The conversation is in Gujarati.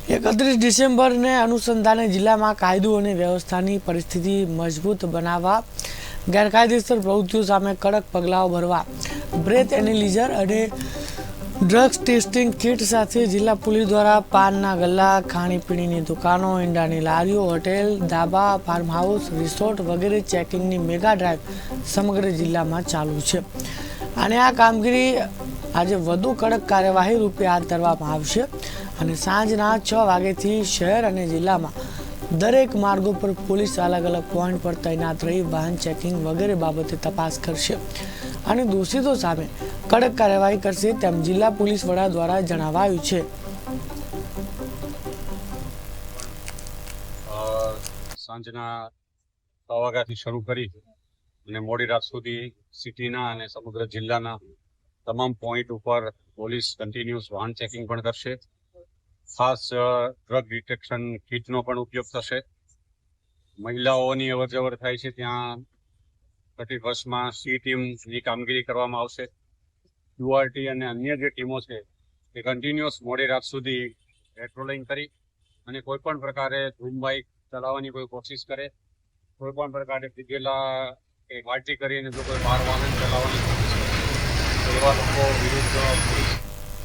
31 ડિસેમ્બરને અનુસંધાને જિલ્લામાં કાયદો અને વ્યવસ્થાની પરિસ્થિતિ મજબૂત બનાવવા ગેરકાયદેસર પ્રવૃત્તિઓ સામે કડક પગલાઓ ભરવા બ્રેથ એનાલિઝર અને ડ્રગ્સ ટેસ્ટિંગ કિટ સાથે જિલ્લા પોલીસ દ્વારા પાનના ગલ્લા, ખાણીપીણીની દુકાનો, ઈંડાની લારીઓ, હોટેલ, ધાબા, ફાર્મ હાઉસ, રિસોર્ટ વગેરે ચેકિંગની મેગા ડ્રાઈવ સમગ્ર જિલ્લામાં ચાલુ છે અને આ કામગીરી આજે વધુ કડક કાર્યવાહી રૂપે હાથ ધરવામાં આવશે અને સાંજના 6 વાગ્યાથી શહેર અને જિલ્લામાં દરેક માર્ગો પર પોલીસ અલગ અલગ પોઈન્ટ પર તૈનાત રહી વાહન ચેકિંગ વગેરે બાબતે તપાસ કરશે અને દોષિતો સામે કડક કાર્યવાહી કરશે તેમ જિલ્લા પોલીસ વડા દ્વારા જણાવાયું છે। સાંજના 6 વાગ્યાથી શરૂ કરી અને મોડી રાત સુધી સિટીના અને સમગ્ર જિલ્લાના તમામ પોઈન્ટ ઉપર પોલીસ કન્ટિન્યુઅસ વાહન ચેકિંગ પણ કરશે। ખાસ ડ્રગ ડિટેક્શન કિટનો પણ ઉપયોગ થશે। મહિલાઓની અવરજવર થાય છે ત્યાં 31માં સી ટીમની કામગીરી કરવામાં આવશે। યુઆરટી અને અન્ય જે ટીમો છે એ કન્ટિન્યુઅસ મોડી રાત સુધી પેટ્રોલિંગ કરી અને કોઈ પણ પ્રકારે ધૂમ બાઇક ચલાવવાની કોઈ કોશિશ કરે, કોઈ પણ પ્રકારે પીધેલા કે પાર્ટી કરીને જો કોઈ બહાર વાહન ચલાવવાની કોશિશ કરે તો એવા લોકો વિરુદ્ધ